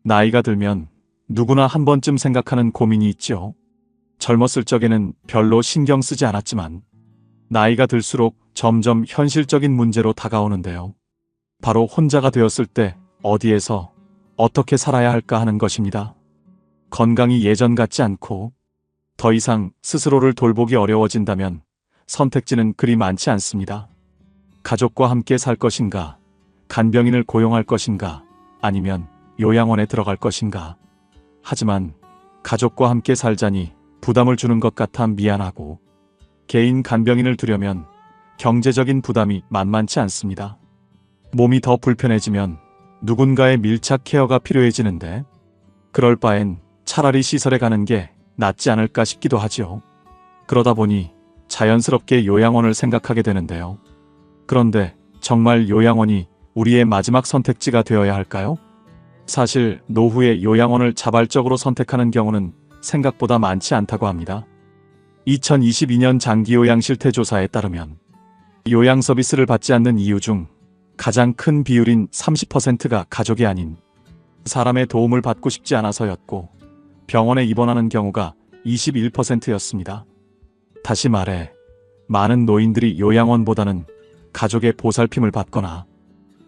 나이가 들면 누구나 한 번쯤 생각하는 고민이 있죠. 젊었을 적에는 별로 신경 쓰지 않았지만 나이가 들수록 점점 현실적인 문제로 다가오는데요. 바로 혼자가 되었을 때 어디에서 어떻게 살아야 할까 하는 것입니다. 건강이 예전 같지 않고 더 이상 스스로를 돌보기 어려워진다면 선택지는 그리 많지 않습니다. 가족과 함께 살 것인가, 간병인을 고용할 것인가, 아니면 요양원에 들어갈 것인가. 하지만 가족과 함께 살자니 부담을 주는 것 같아 미안하고 개인 간병인을 두려면 경제적인 부담이 만만치 않습니다. 몸이 더 불편해지면 누군가의 밀착 케어가 필요해지는데 그럴 바엔 차라리 시설에 가는 게 낫지 않을까 싶기도 하죠. 그러다 보니 자연스럽게 요양원을 생각하게 되는데요. 그런데 정말 요양원이 우리의 마지막 선택지가 되어야 할까요? 사실 노후에 요양원을 자발적으로 선택하는 경우는 생각보다 많지 않다고 합니다. 2022년 장기요양 실태조사에 따르면 요양 서비스를 받지 않는 이유 중 가장 큰 비율인 30%가 가족이 아닌 사람의 도움을 받고 싶지 않아서였고 병원에 입원하는 경우가 21%였습니다. 다시 말해 많은 노인들이 요양원보다는 가족의 보살핌을 받거나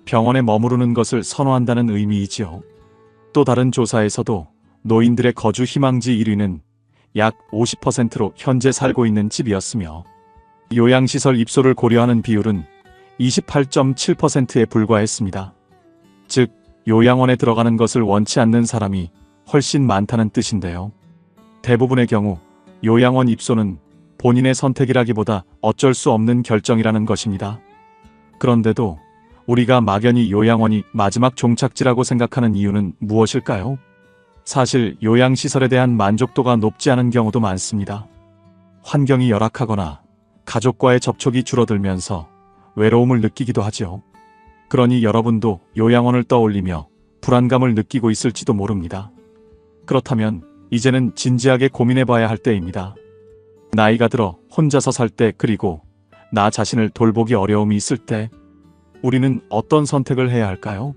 병원에 머무르는 것을 선호한다는 의미이지요. 또 다른 조사에서도 노인들의 거주 희망지 1위는 약 50%로 현재 살고 있는 집이었으며 요양시설 입소를 고려하는 비율은 28.7%에 불과했습니다. 즉, 요양원에 들어가는 것을 원치 않는 사람이 훨씬 많다는 뜻인데요. 대부분의 경우 요양원 입소는 본인의 선택이라기보다 어쩔 수 없는 결정이라는 것입니다. 그런데도 우리가 막연히 요양원이 마지막 종착지라고 생각하는 이유는 무엇일까요? 사실 요양시설에 대한 만족도가 높지 않은 경우도 많습니다. 환경이 열악하거나 가족과의 접촉이 줄어들면서 외로움을 느끼기도 하죠. 그러니 여러분도 요양원을 떠올리며 불안감을 느끼고 있을지도 모릅니다. 그렇다면 이제는 진지하게 고민해봐야 할 때입니다. 나이가 들어 혼자서 살 때, 그리고 나 자신을 돌보기 어려움이 있을 때 우리는 어떤 선택을 해야 할까요?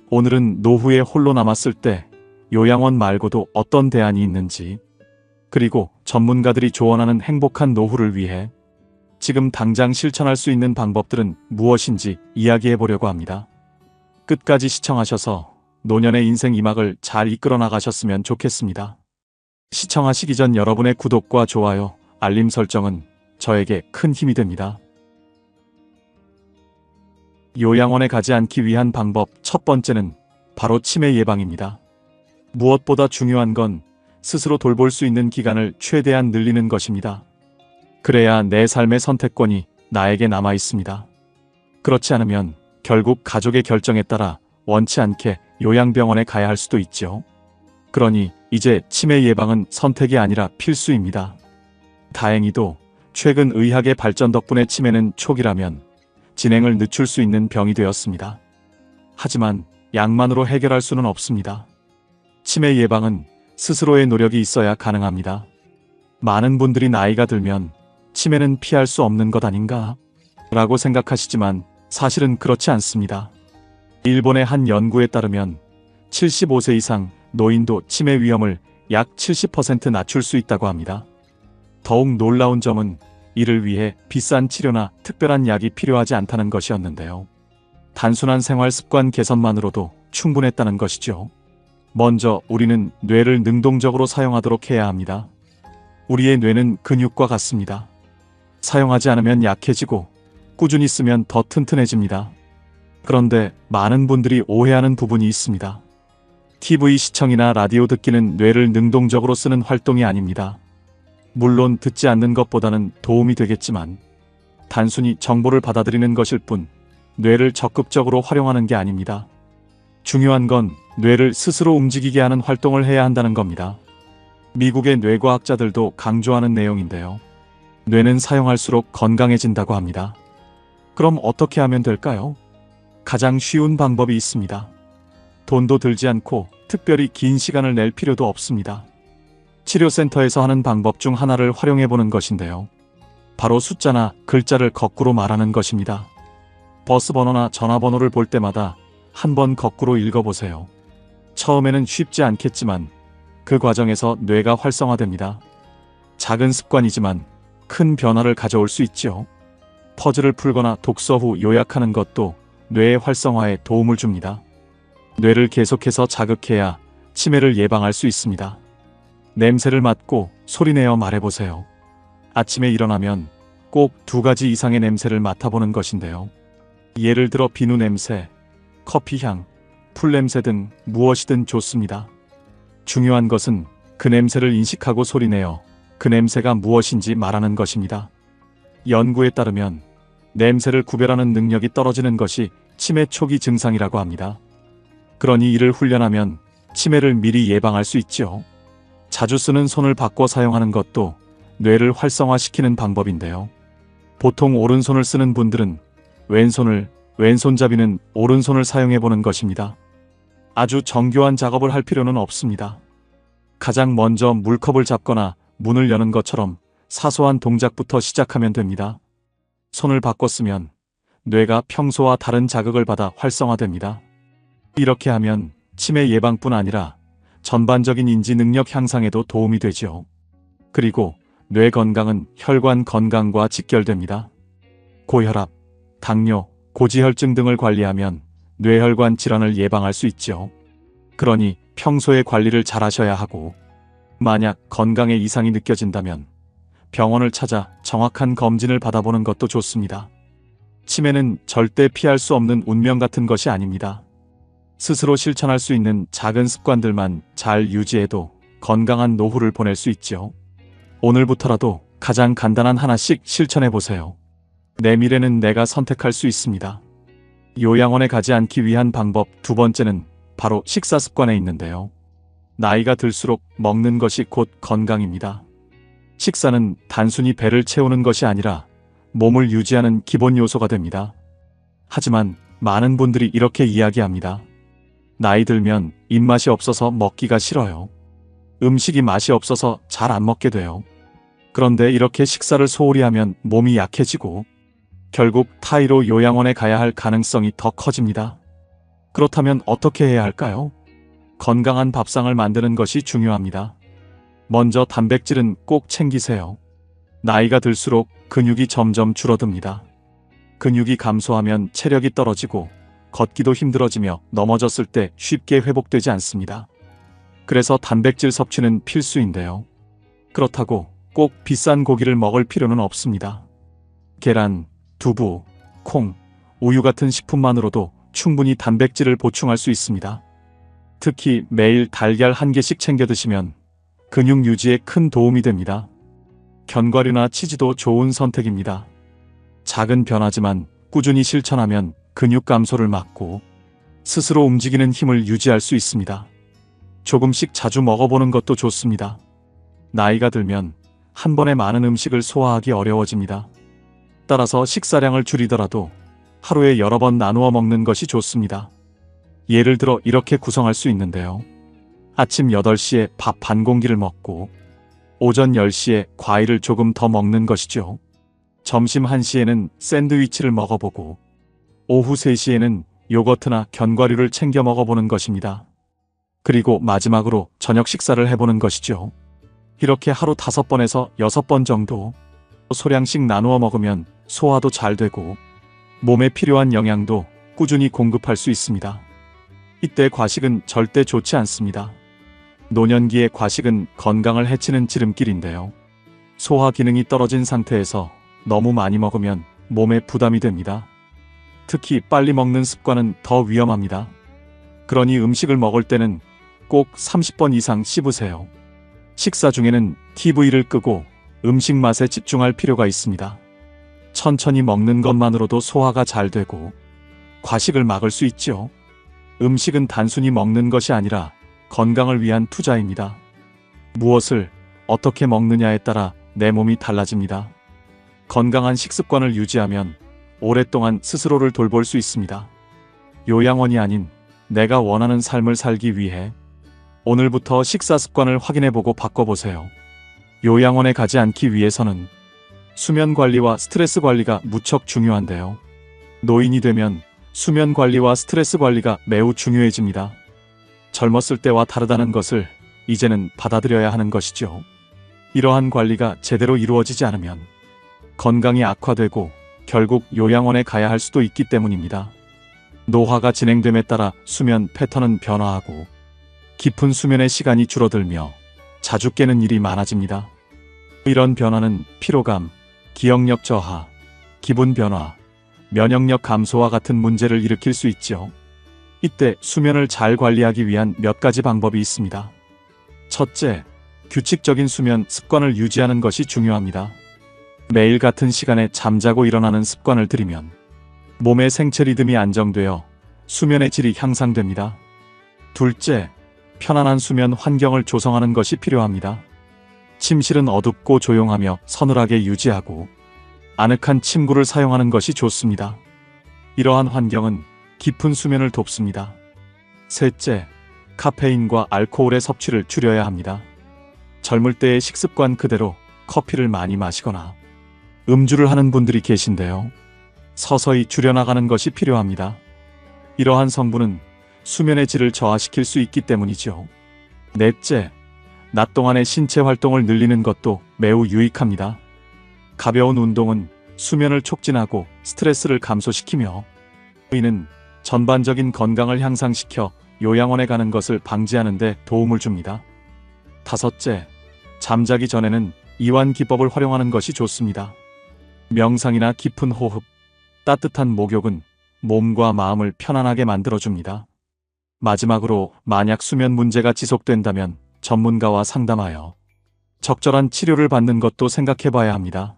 오늘은 노후에 홀로 남았을 때 요양원 말고도 어떤 대안이 있는지, 그리고 전문가들이 조언하는 행복한 노후를 위해 지금 당장 실천할 수 있는 방법들은 무엇인지 이야기해 보려고 합니다. 끝까지 시청하셔서 노년의 인생 2막을 잘 이끌어 나가셨으면 좋겠습니다. 시청하시기 전 여러분의 구독과 좋아요, 알림 설정은 저에게 큰 힘이 됩니다. 요양원에 가지 않기 위한 방법 첫 번째는 바로 치매 예방입니다. 무엇보다 중요한 건 스스로 돌볼 수 있는 기간을 최대한 늘리는 것입니다. 그래야 내 삶의 선택권이 나에게 남아 있습니다. 그렇지 않으면 결국 가족의 결정에 따라 원치 않게 요양병원에 가야 할 수도 있죠. 그러니 이제 치매 예방은 선택이 아니라 필수입니다. 다행히도 최근 의학의 발전 덕분에 치매는 초기라면 진행을 늦출 수 있는 병이 되었습니다. 하지만 약만으로 해결할 수는 없습니다. 치매 예방은 스스로의 노력이 있어야 가능합니다. 많은 분들이 나이가 들면 치매는 피할 수 없는 것 아닌가? 라고 생각하시지만 사실은 그렇지 않습니다. 일본의 한 연구에 따르면 75세 이상 노인도 치매 위험을 약 70% 낮출 수 있다고 합니다. 더욱 놀라운 점은 이를 위해 비싼 치료나 특별한 약이 필요하지 않다는 것이었는데요. 단순한 생활 습관 개선만으로도 충분했다는 것이죠. 먼저 우리는 뇌를 능동적으로 사용하도록 해야 합니다. 우리의 뇌는 근육과 같습니다. 사용하지 않으면 약해지고 꾸준히 쓰면 더 튼튼해집니다. 그런데 많은 분들이 오해하는 부분이 있습니다. TV 시청이나 라디오 듣기는 뇌를 능동적으로 쓰는 활동이 아닙니다. 물론 듣지 않는 것보다는 도움이 되겠지만 단순히 정보를 받아들이는 것일 뿐 뇌를 적극적으로 활용하는 게 아닙니다. 중요한 건 뇌를 스스로 움직이게 하는 활동을 해야 한다는 겁니다. 미국의 뇌과학자들도 강조하는 내용인데요. 뇌는 사용할수록 건강해진다고 합니다. 그럼 어떻게 하면 될까요? 가장 쉬운 방법이 있습니다. 돈도 들지 않고 특별히 긴 시간을 낼 필요도 없습니다. 치료센터에서 하는 방법 중 하나를 활용해보는 것인데요. 바로 숫자나 글자를 거꾸로 말하는 것입니다. 버스 번호나 전화번호를 볼 때마다 한번 거꾸로 읽어보세요. 처음에는 쉽지 않겠지만 그 과정에서 뇌가 활성화됩니다. 작은 습관이지만 큰 변화를 가져올 수 있죠. 퍼즐을 풀거나 독서 후 요약하는 것도 뇌의 활성화에 도움을 줍니다. 뇌를 계속해서 자극해야 치매를 예방할 수 있습니다. 냄새를 맡고 소리내어 말해보세요. 아침에 일어나면 꼭 2가지 이상의 냄새를 맡아보는 것인데요. 예를 들어 비누 냄새, 커피향, 풀냄새 등 무엇이든 좋습니다. 중요한 것은 그 냄새를 인식하고 소리내어 그 냄새가 무엇인지 말하는 것입니다. 연구에 따르면 냄새를 구별하는 능력이 떨어지는 것이 치매 초기 증상이라고 합니다. 그러니 이를 훈련하면 치매를 미리 예방할 수 있죠. 자주 쓰는 손을 바꿔 사용하는 것도 뇌를 활성화시키는 방법인데요. 보통 오른손을 쓰는 분들은 왼손잡이는 오른손을 사용해보는 것입니다. 아주 정교한 작업을 할 필요는 없습니다. 가장 먼저 물컵을 잡거나 문을 여는 것처럼 사소한 동작부터 시작하면 됩니다. 손을 바꿔 쓰면 뇌가 평소와 다른 자극을 받아 활성화됩니다. 이렇게 하면 치매 예방뿐 아니라 전반적인 인지 능력 향상에도 도움이 되죠. 그리고 뇌 건강은 혈관 건강과 직결됩니다. 고혈압, 당뇨, 고지혈증 등을 관리하면 뇌혈관 질환을 예방할 수 있죠. 그러니 평소에 관리를 잘 하셔야 하고, 만약 건강에 이상이 느껴진다면 병원을 찾아 정확한 검진을 받아보는 것도 좋습니다. 치매는 절대 피할 수 없는 운명 같은 것이 아닙니다. 스스로 실천할 수 있는 작은 습관들만 잘 유지해도 건강한 노후를 보낼 수 있죠. 오늘부터라도 가장 간단한 하나씩 실천해 보세요. 내 미래는 내가 선택할 수 있습니다. 요양원에 가지 않기 위한 방법 2번째는 바로 식사 습관에 있는데요. 나이가 들수록 먹는 것이 곧 건강입니다. 식사는 단순히 배를 채우는 것이 아니라 몸을 유지하는 기본 요소가 됩니다. 하지만 많은 분들이 이렇게 이야기합니다. 나이 들면 입맛이 없어서 먹기가 싫어요. 음식이 맛이 없어서 잘 안 먹게 돼요. 그런데 이렇게 식사를 소홀히 하면 몸이 약해지고 결국 타이로 요양원에 가야 할 가능성이 더 커집니다. 그렇다면 어떻게 해야 할까요? 건강한 밥상을 만드는 것이 중요합니다. 먼저 단백질은 꼭 챙기세요. 나이가 들수록 근육이 점점 줄어듭니다. 근육이 감소하면 체력이 떨어지고 걷기도 힘들어지며 넘어졌을 때 쉽게 회복되지 않습니다. 그래서 단백질 섭취는 필수인데요. 그렇다고 꼭 비싼 고기를 먹을 필요는 없습니다. 계란, 두부, 콩, 우유 같은 식품만으로도 충분히 단백질을 보충할 수 있습니다. 특히 매일 달걀 1개씩 챙겨 드시면 근육 유지에 큰 도움이 됩니다. 견과류나 치즈도 좋은 선택입니다. 작은 변화지만 꾸준히 실천하면 근육 감소를 막고 스스로 움직이는 힘을 유지할 수 있습니다. 조금씩 자주 먹어보는 것도 좋습니다. 나이가 들면 한 번에 많은 음식을 소화하기 어려워집니다. 따라서 식사량을 줄이더라도 하루에 여러 번 나누어 먹는 것이 좋습니다. 예를 들어 이렇게 구성할 수 있는데요. 아침 8시에 밥 반 공기를 먹고 오전 10시에 과일을 조금 더 먹는 것이죠. 점심 1시에는 샌드위치를 먹어보고 오후 3시에는 요거트나 견과류를 챙겨 먹어보는 것입니다. 그리고 마지막으로 저녁 식사를 해보는 것이죠. 이렇게 하루 5번에서 6번 정도 소량씩 나누어 먹으면 소화도 잘 되고 몸에 필요한 영양도 꾸준히 공급할 수 있습니다. 이때 과식은 절대 좋지 않습니다. 노년기의 과식은 건강을 해치는 지름길인데요. 소화 기능이 떨어진 상태에서 너무 많이 먹으면 몸에 부담이 됩니다. 특히 빨리 먹는 습관은 더 위험합니다. 그러니 음식을 먹을 때는 꼭 30번 이상 씹으세요. 식사 중에는 TV를 끄고 음식 맛에 집중할 필요가 있습니다. 천천히 먹는 것만으로도 소화가 잘 되고 과식을 막을 수 있죠. 음식은 단순히 먹는 것이 아니라 건강을 위한 투자입니다. 무엇을 어떻게 먹느냐에 따라 내 몸이 달라집니다. 건강한 식습관을 유지하면 오랫동안 스스로를 돌볼 수 있습니다. 요양원이 아닌 내가 원하는 삶을 살기 위해 오늘부터 식사 습관을 확인해보고 바꿔보세요. 요양원에 가지 않기 위해서는 수면 관리와 스트레스 관리가 무척 중요한데요. 노인이 되면 수면 관리와 스트레스 관리가 매우 중요해집니다. 젊었을 때와 다르다는 것을 이제는 받아들여야 하는 것이죠. 이러한 관리가 제대로 이루어지지 않으면 건강이 악화되고 결국 요양원에 가야 할 수도 있기 때문입니다. 노화가 진행됨에 따라 수면 패턴은 변화하고 깊은 수면의 시간이 줄어들며 자주 깨는 일이 많아집니다. 이런 변화는 피로감, 기억력 저하, 기분 변화, 면역력 감소와 같은 문제를 일으킬 수 있죠. 이때 수면을 잘 관리하기 위한 몇 가지 방법이 있습니다. 첫째, 규칙적인 수면 습관을 유지하는 것이 중요합니다. 매일 같은 시간에 잠자고 일어나는 습관을 들이면 몸의 생체 리듬이 안정되어 수면의 질이 향상됩니다. 둘째, 편안한 수면 환경을 조성하는 것이 필요합니다. 침실은 어둡고 조용하며 서늘하게 유지하고 아늑한 침구를 사용하는 것이 좋습니다. 이러한 환경은 깊은 수면을 돕습니다. 셋째, 카페인과 알코올의 섭취를 줄여야 합니다. 젊을 때의 식습관 그대로 커피를 많이 마시거나 음주를 하는 분들이 계신데요. 서서히 줄여나가는 것이 필요합니다. 이러한 성분은 수면의 질을 저하시킬 수 있기 때문이죠. 넷째, 낮 동안의 신체 활동을 늘리는 것도 매우 유익합니다. 가벼운 운동은 수면을 촉진하고 스트레스를 감소시키며 이는 전반적인 건강을 향상시켜 요양원에 가는 것을 방지하는 데 도움을 줍니다. 다섯째, 잠자기 전에는 이완 기법을 활용하는 것이 좋습니다. 명상이나 깊은 호흡, 따뜻한 목욕은 몸과 마음을 편안하게 만들어줍니다. 마지막으로 만약 수면 문제가 지속된다면 전문가와 상담하여 적절한 치료를 받는 것도 생각해봐야 합니다.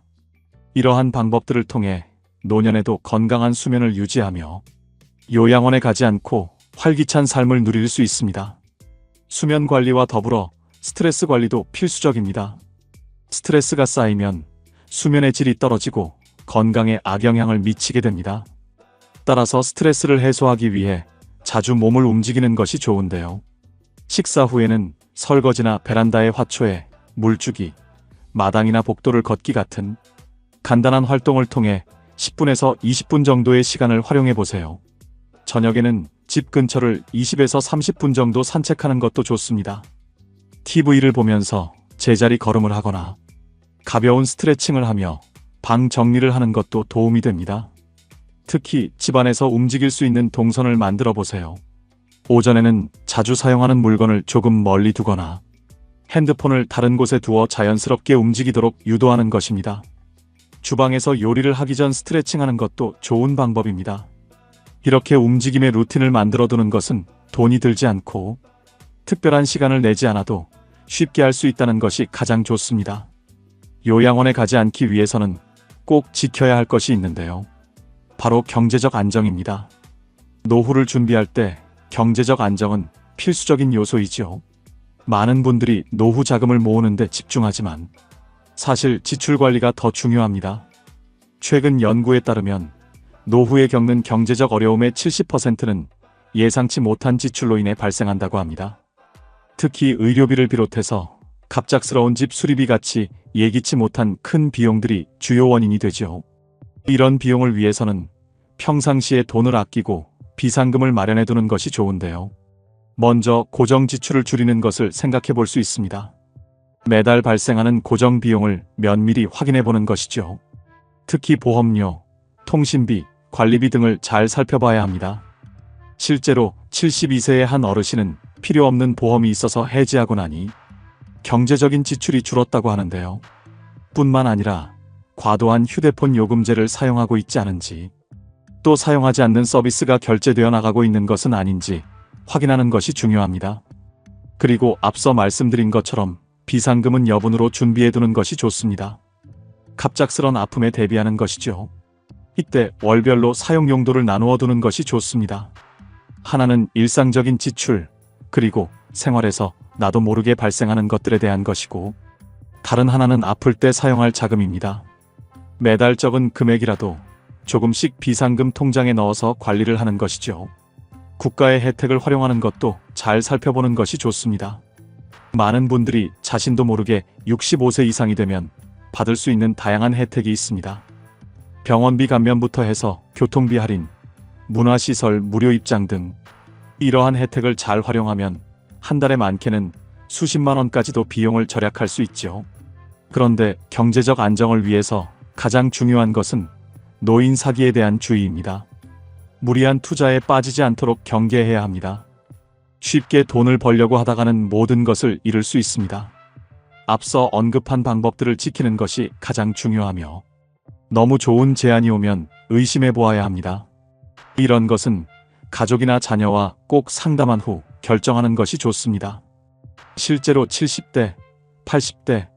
이러한 방법들을 통해 노년에도 건강한 수면을 유지하며 요양원에 가지 않고 활기찬 삶을 누릴 수 있습니다. 수면 관리와 더불어 스트레스 관리도 필수적입니다. 스트레스가 쌓이면 수면의 질이 떨어지고 건강에 악영향을 미치게 됩니다. 따라서 스트레스를 해소하기 위해 자주 몸을 움직이는 것이 좋은데요. 식사 후에는 설거지나 베란다의 화초에 물주기, 마당이나 복도를 걷기 같은 간단한 활동을 통해 10분에서 20분 정도의 시간을 활용해 보세요. 저녁에는 집 근처를 20에서 30분 정도 산책하는 것도 좋습니다. TV를 보면서 제자리 걸음을 하거나 가벼운 스트레칭을 하며 방 정리를 하는 것도 도움이 됩니다. 특히 집안에서 움직일 수 있는 동선을 만들어 보세요. 오전에는 자주 사용하는 물건을 조금 멀리 두거나 핸드폰을 다른 곳에 두어 자연스럽게 움직이도록 유도하는 것입니다. 주방에서 요리를 하기 전 스트레칭하는 것도 좋은 방법입니다. 이렇게 움직임의 루틴을 만들어 두는 것은 돈이 들지 않고 특별한 시간을 내지 않아도 쉽게 할 수 있다는 것이 가장 좋습니다. 요양원에 가지 않기 위해서는 꼭 지켜야 할 것이 있는데요. 바로 경제적 안정입니다. 노후를 준비할 때 경제적 안정은 필수적인 요소이죠. 많은 분들이 노후 자금을 모으는 데 집중하지만 사실 지출 관리가 더 중요합니다. 최근 연구에 따르면 노후에 겪는 경제적 어려움의 70%는 예상치 못한 지출로 인해 발생한다고 합니다. 특히 의료비를 비롯해서 갑작스러운 집 수리비 같이 예기치 못한 큰 비용들이 주요 원인이 되죠. 이런 비용을 위해서는 평상시에 돈을 아끼고 비상금을 마련해 두는 것이 좋은데요. 먼저 고정 지출을 줄이는 것을 생각해 볼 수 있습니다. 매달 발생하는 고정 비용을 면밀히 확인해 보는 것이죠. 특히 보험료, 통신비, 관리비 등을 잘 살펴봐야 합니다. 실제로 72세의 한 어르신은 필요 없는 보험이 있어서 해지하고 나니 경제적인 지출이 줄었다고 하는데요. 뿐만 아니라 과도한 휴대폰 요금제를 사용하고 있지 않은지, 또 사용하지 않는 서비스가 결제되어 나가고 있는 것은 아닌지 확인하는 것이 중요합니다. 그리고 앞서 말씀드린 것처럼 비상금은 여분으로 준비해두는 것이 좋습니다. 갑작스런 아픔에 대비하는 것이죠. 이때 월별로 사용 용도를 나누어 두는 것이 좋습니다. 하나는 일상적인 지출, 그리고 생활에서 나도 모르게 발생하는 것들에 대한 것이고, 다른 하나는 아플 때 사용할 자금입니다. 매달 적은 금액이라도 조금씩 비상금 통장에 넣어서 관리를 하는 것이죠. 국가의 혜택을 활용하는 것도 잘 살펴보는 것이 좋습니다. 많은 분들이 자신도 모르게 65세 이상이 되면 받을 수 있는 다양한 혜택이 있습니다. 병원비 감면부터 해서 교통비 할인, 문화시설 무료 입장 등 이러한 혜택을 잘 활용하면 한 달에 많게는 수십만 원까지도 비용을 절약할 수 있죠. 그런데 경제적 안정을 위해서 가장 중요한 것은 노인 사기에 대한 주의입니다. 무리한 투자에 빠지지 않도록 경계해야 합니다. 쉽게 돈을 벌려고 하다가는 모든 것을 잃을 수 있습니다. 앞서 언급한 방법들을 지키는 것이 가장 중요하며, 너무 좋은 제안이 오면 의심해 보아야 합니다. 이런 것은 가족이나 자녀와 꼭 상담한 후 결정하는 것이 좋습니다. 실제로 70대, 80대,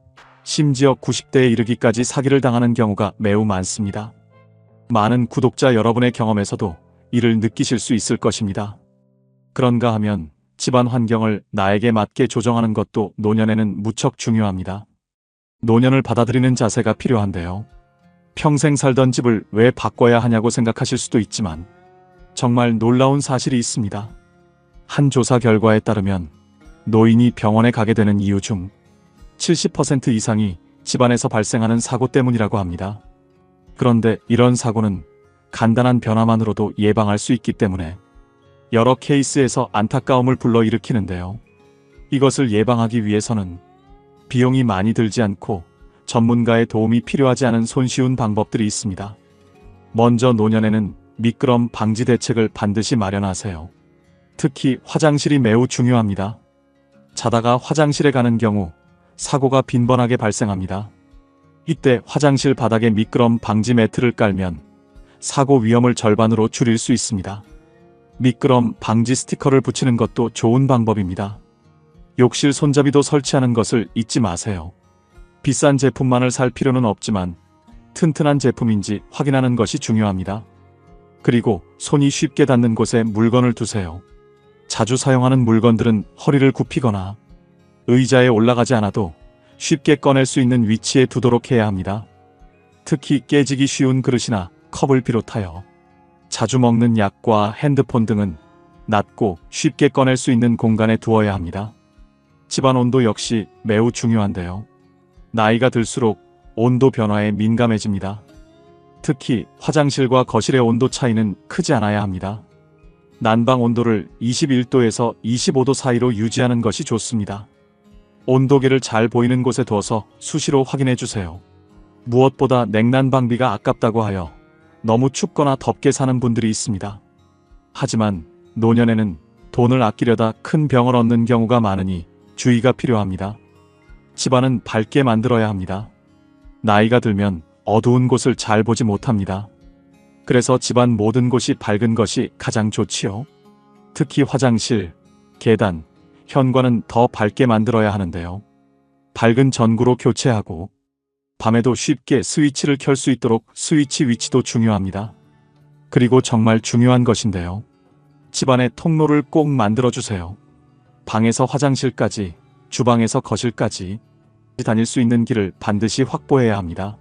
심지어 90대에 이르기까지 사기를 당하는 경우가 매우 많습니다. 많은 구독자 여러분의 경험에서도 이를 느끼실 수 있을 것입니다. 그런가 하면 집안 환경을 나에게 맞게 조정하는 것도 노년에는 무척 중요합니다. 노년을 받아들이는 자세가 필요한데요. 평생 살던 집을 왜 바꿔야 하냐고 생각하실 수도 있지만 정말 놀라운 사실이 있습니다. 한 조사 결과에 따르면 노인이 병원에 가게 되는 이유 중 70% 이상이 집안에서 발생하는 사고 때문이라고 합니다. 그런데 이런 사고는 간단한 변화만으로도 예방할 수 있기 때문에 여러 케이스에서 안타까움을 불러일으키는데요. 이것을 예방하기 위해서는 비용이 많이 들지 않고 전문가의 도움이 필요하지 않은 손쉬운 방법들이 있습니다. 먼저 노년에는 미끄럼 방지 대책을 반드시 마련하세요. 특히 화장실이 매우 중요합니다. 자다가 화장실에 가는 경우 사고가 빈번하게 발생합니다. 이때 화장실 바닥에 미끄럼 방지 매트를 깔면 사고 위험을 절반으로 줄일 수 있습니다. 미끄럼 방지 스티커를 붙이는 것도 좋은 방법입니다. 욕실 손잡이도 설치하는 것을 잊지 마세요. 비싼 제품만을 살 필요는 없지만 튼튼한 제품인지 확인하는 것이 중요합니다. 그리고 손이 쉽게 닿는 곳에 물건을 두세요. 자주 사용하는 물건들은 허리를 굽히거나 의자에 올라가지 않아도 쉽게 꺼낼 수 있는 위치에 두도록 해야 합니다. 특히 깨지기 쉬운 그릇이나 컵을 비롯하여 자주 먹는 약과 핸드폰 등은 낮고 쉽게 꺼낼 수 있는 공간에 두어야 합니다. 집안 온도 역시 매우 중요한데요. 나이가 들수록 온도 변화에 민감해집니다. 특히 화장실과 거실의 온도 차이는 크지 않아야 합니다. 난방 온도를 21도에서 25도 사이로 유지하는 것이 좋습니다. 온도계를 잘 보이는 곳에 두어서 수시로 확인해 주세요. 무엇보다 냉난방비가 아깝다고 하여 너무 춥거나 덥게 사는 분들이 있습니다. 하지만 노년에는 돈을 아끼려다 큰 병을 얻는 경우가 많으니 주의가 필요합니다. 집안은 밝게 만들어야 합니다. 나이가 들면 어두운 곳을 잘 보지 못합니다. 그래서 집안 모든 곳이 밝은 것이 가장 좋지요. 특히 화장실, 계단, 현관은 더 밝게 만들어야 하는데요. 밝은 전구로 교체하고 밤에도 쉽게 스위치를 켤 수 있도록 스위치 위치도 중요합니다. 그리고 정말 중요한 것인데요. 집안의 통로를 꼭 만들어주세요. 방에서 화장실까지, 주방에서 거실까지 다닐 수 있는 길을 반드시 확보해야 합니다.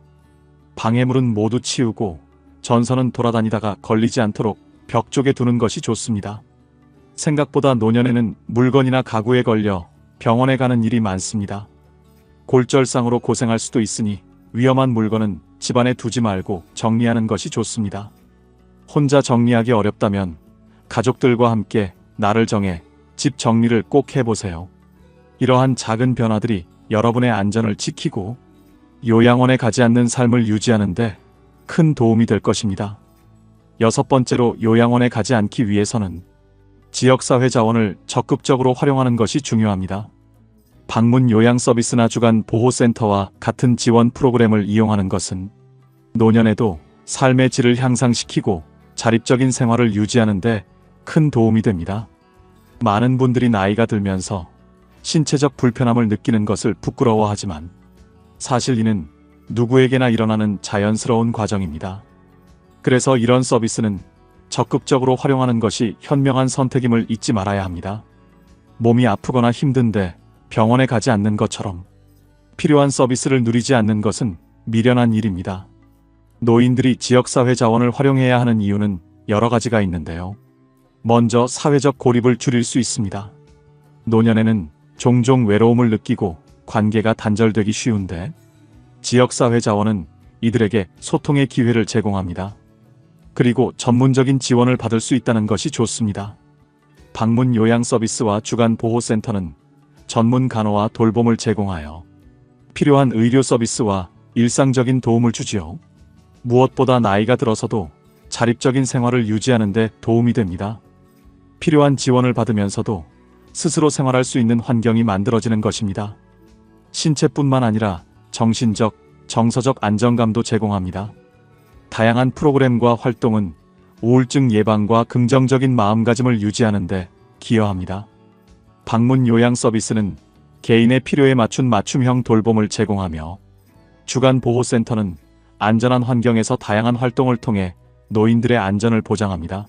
방해물은 모두 치우고 전선은 돌아다니다가 걸리지 않도록 벽 쪽에 두는 것이 좋습니다. 생각보다 노년에는 물건이나 가구에 걸려 병원에 가는 일이 많습니다. 골절상으로 고생할 수도 있으니 위험한 물건은 집안에 두지 말고 정리하는 것이 좋습니다. 혼자 정리하기 어렵다면 가족들과 함께 날을 정해 집 정리를 꼭 해보세요. 이러한 작은 변화들이 여러분의 안전을 지키고 요양원에 가지 않는 삶을 유지하는 데 큰 도움이 될 것입니다. 6번째로 요양원에 가지 않기 위해서는 지역사회 자원을 적극적으로 활용하는 것이 중요합니다. 방문 요양 서비스나 주간 보호센터와 같은 지원 프로그램을 이용하는 것은 노년에도 삶의 질을 향상시키고 자립적인 생활을 유지하는 데 큰 도움이 됩니다. 많은 분들이 나이가 들면서 신체적 불편함을 느끼는 것을 부끄러워하지만 사실 이는 누구에게나 일어나는 자연스러운 과정입니다. 그래서 이런 서비스는 적극적으로 활용하는 것이 현명한 선택임을 잊지 말아야 합니다. 몸이 아프거나 힘든데 병원에 가지 않는 것처럼 필요한 서비스를 누리지 않는 것은 미련한 일입니다. 노인들이 지역사회 자원을 활용해야 하는 이유는 여러 가지가 있는데요. 먼저 사회적 고립을 줄일 수 있습니다. 노년에는 종종 외로움을 느끼고 관계가 단절되기 쉬운데 지역사회 자원은 이들에게 소통의 기회를 제공합니다. 그리고 전문적인 지원을 받을 수 있다는 것이 좋습니다. 방문 요양 서비스와 주간 보호센터는 전문 간호와 돌봄을 제공하여 필요한 의료 서비스와 일상적인 도움을 주지요. 무엇보다 나이가 들어서도 자립적인 생활을 유지하는 데 도움이 됩니다. 필요한 지원을 받으면서도 스스로 생활할 수 있는 환경이 만들어지는 것입니다. 신체뿐만 아니라 정신적, 정서적 안정감도 제공합니다. 다양한 프로그램과 활동은 우울증 예방과 긍정적인 마음가짐을 유지하는 데 기여합니다. 방문 요양 서비스는 개인의 필요에 맞춘 맞춤형 돌봄을 제공하며 주간 보호센터는 안전한 환경에서 다양한 활동을 통해 노인들의 안전을 보장합니다.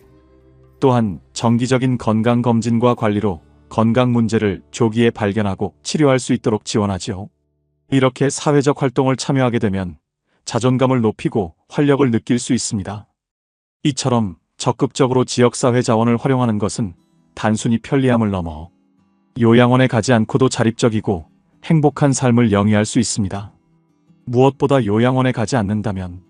또한 정기적인 건강검진과 관리로 건강 문제를 조기에 발견하고 치료할 수 있도록 지원하지요. 이렇게 사회적 활동을 참여하게 되면 자존감을 높이고 활력을 느낄 수 있습니다. 이처럼 적극적으로 지역사회 자원을 활용하는 것은 단순히 편리함을 넘어 요양원에 가지 않고도 자립적이고 행복한 삶을 영위할 수 있습니다. 무엇보다 요양원에 가지 않는다면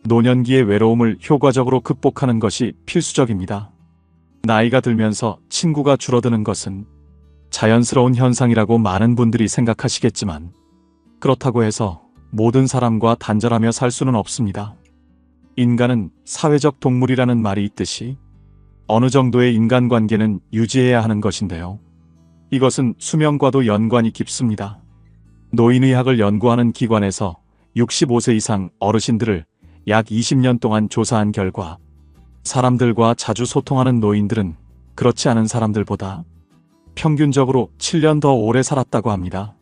노년기의 외로움을 효과적으로 극복하는 것이 필수적입니다. 나이가 들면서 친구가 줄어드는 것은 자연스러운 현상이라고 많은 분들이 생각하시겠지만 그렇다고 해서 모든 사람과 단절하며 살 수는 없습니다. 인간은 사회적 동물이라는 말이 있듯이 어느 정도의 인간관계는 유지해야 하는 것인데요. 이것은 수명과도 연관이 깊습니다. 노인의학을 연구하는 기관에서 65세 이상 어르신들을 약 20년 동안 조사한 결과 사람들과 자주 소통하는 노인들은 그렇지 않은 사람들보다 평균적으로 7년 더 오래 살았다고 합니다.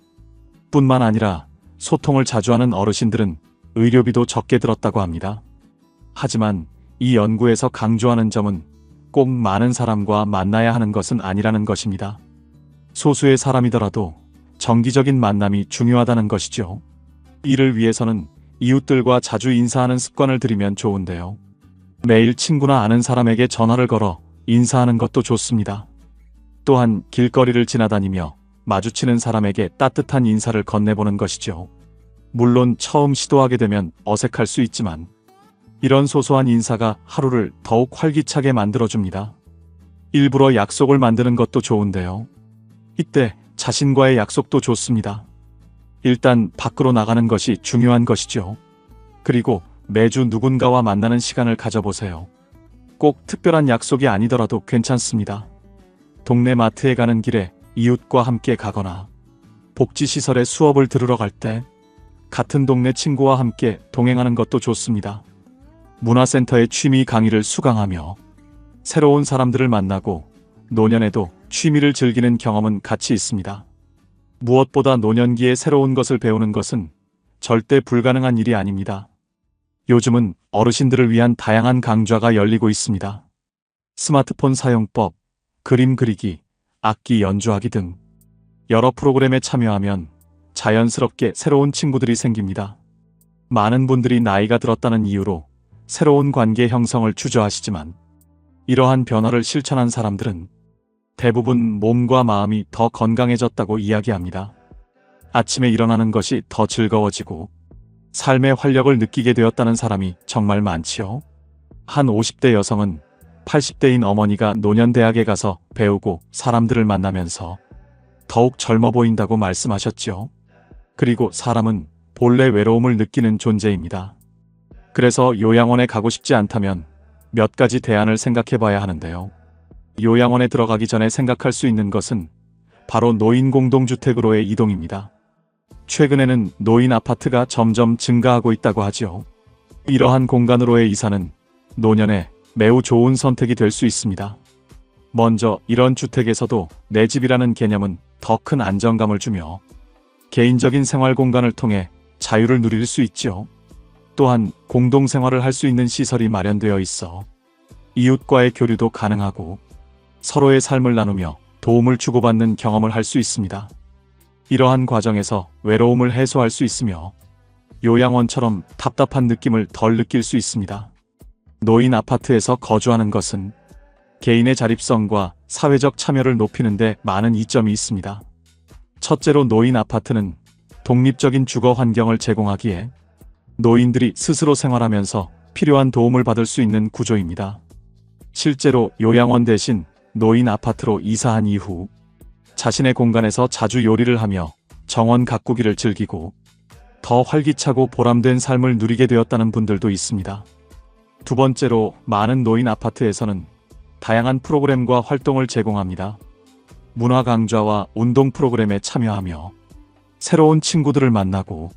뿐만 아니라 소통을 자주 하는 어르신들은 의료비도 적게 들었다고 합니다. 하지만 이 연구에서 강조하는 점은 꼭 많은 사람과 만나야 하는 것은 아니라는 것입니다. 소수의 사람이더라도 정기적인 만남이 중요하다는 것이죠. 이를 위해서는 이웃들과 자주 인사하는 습관을 들이면 좋은데요. 매일 친구나 아는 사람에게 전화를 걸어 인사하는 것도 좋습니다. 또한 길거리를 지나다니며 마주치는 사람에게 따뜻한 인사를 건네보는 것이죠. 물론 처음 시도하게 되면 어색할 수 있지만 이런 소소한 인사가 하루를 더욱 활기차게 만들어줍니다. 일부러 약속을 만드는 것도 좋은데요. 이때 자신과의 약속도 좋습니다. 일단 밖으로 나가는 것이 중요한 것이죠. 그리고 매주 누군가와 만나는 시간을 가져보세요. 꼭 특별한 약속이 아니더라도 괜찮습니다. 동네 마트에 가는 길에 이웃과 함께 가거나 복지시설에 수업을 들으러 갈 때 같은 동네 친구와 함께 동행하는 것도 좋습니다. 문화센터의 취미 강의를 수강하며 새로운 사람들을 만나고 노년에도 취미를 즐기는 경험은 가치 있습니다. 무엇보다 노년기에 새로운 것을 배우는 것은 절대 불가능한 일이 아닙니다. 요즘은 어르신들을 위한 다양한 강좌가 열리고 있습니다. 스마트폰 사용법, 그림 그리기, 악기 연주하기 등 여러 프로그램에 참여하면 자연스럽게 새로운 친구들이 생깁니다. 많은 분들이 나이가 들었다는 이유로 새로운 관계 형성을 주저하시지만 이러한 변화를 실천한 사람들은 대부분 몸과 마음이 더 건강해졌다고 이야기합니다. 아침에 일어나는 것이 더 즐거워지고 삶의 활력을 느끼게 되었다는 사람이 정말 많지요. 한 50대 여성은 80대인 어머니가 노년대학에 가서 배우고 사람들을 만나면서 더욱 젊어 보인다고 말씀하셨죠. 그리고 사람은 본래 외로움을 느끼는 존재입니다. 그래서 요양원에 가고 싶지 않다면 몇 가지 대안을 생각해 봐야 하는데요. 요양원에 들어가기 전에 생각할 수 있는 것은 바로 노인 공동주택으로의 이동입니다. 최근에는 노인 아파트가 점점 증가하고 있다고 하지요. 이러한 공간으로의 이사는 노년에 매우 좋은 선택이 될 수 있습니다. 먼저 이런 주택에서도 내 집이라는 개념은 더 큰 안정감을 주며 개인적인 생활 공간을 통해 자유를 누릴 수 있죠. 또한 공동생활을 할 수 있는 시설이 마련되어 있어 이웃과의 교류도 가능하고 서로의 삶을 나누며 도움을 주고받는 경험을 할 수 있습니다. 이러한 과정에서 외로움을 해소할 수 있으며 요양원처럼 답답한 느낌을 덜 느낄 수 있습니다. 노인 아파트에서 거주하는 것은 개인의 자립성과 사회적 참여를 높이는 데 많은 이점이 있습니다. 첫째로 노인 아파트는 독립적인 주거 환경을 제공하기에 노인들이 스스로 생활하면서 필요한 도움을 받을 수 있는 구조입니다. 실제로 요양원 대신 노인 아파트로 이사한 이후 자신의 공간에서 자주 요리를 하며 정원 가꾸기를 즐기고 더 활기차고 보람된 삶을 누리게 되었다는 분들도 있습니다. 두 번째로, 많은 노인 아파트에서는 다양한 프로그램과 활동을 제공합니다. 문화 강좌와 운동 프로그램에 참여하며 새로운 친구들을 만나고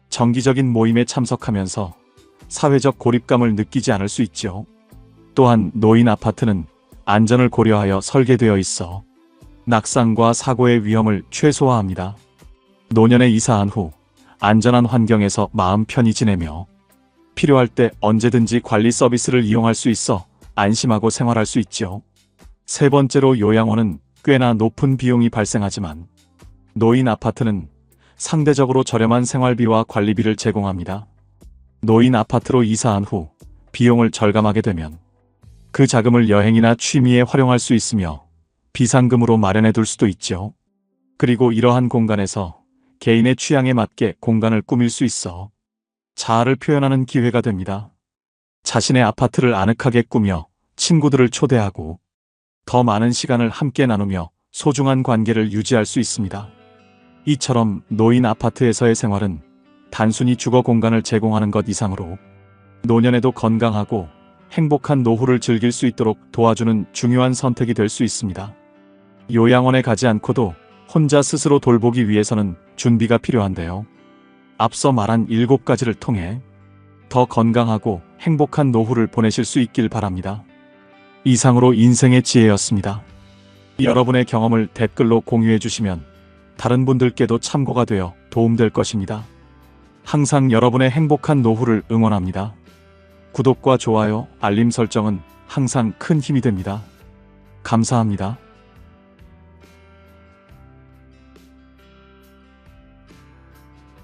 정기적인 모임에 참석하면서 사회적 고립감을 느끼지 않을 수 있죠. 또한 노인 아파트는 안전을 고려하여 설계되어 있어 낙상과 사고의 위험을 최소화합니다. 노년에 이사한 후 안전한 환경에서 마음 편히 지내며 필요할 때 언제든지 관리 서비스를 이용할 수 있어 안심하고 생활할 수 있죠. 세 번째로, 요양원은 꽤나 높은 비용이 발생하지만 노인 아파트는 상대적으로 저렴한 생활비와 관리비를 제공합니다. 노인 아파트로 이사한 후 비용을 절감하게 되면 그 자금을 여행이나 취미에 활용할 수 있으며 비상금으로 마련해 둘 수도 있죠. 그리고 이러한 공간에서 개인의 취향에 맞게 공간을 꾸밀 수 있어 자아를 표현하는 기회가 됩니다. 자신의 아파트를 아늑하게 꾸며 친구들을 초대하고 더 많은 시간을 함께 나누며 소중한 관계를 유지할 수 있습니다. 이처럼 노인 아파트에서의 생활은 단순히 주거 공간을 제공하는 것 이상으로 노년에도 건강하고 행복한 노후를 즐길 수 있도록 도와주는 중요한 선택이 될 수 있습니다. 요양원에 가지 않고도 혼자 스스로 돌보기 위해서는 준비가 필요한데요. 앞서 말한 7가지를 통해 더 건강하고 행복한 노후를 보내실 수 있길 바랍니다. 이상으로 인생의 지혜였습니다. 여러분의 경험을 댓글로 공유해 주시면 다른 분들께도 참고가 되어 도움될 것입니다. 항상 여러분의 행복한 노후를 응원합니다. 구독과 좋아요, 알림 설정은 항상 큰 힘이 됩니다. 감사합니다.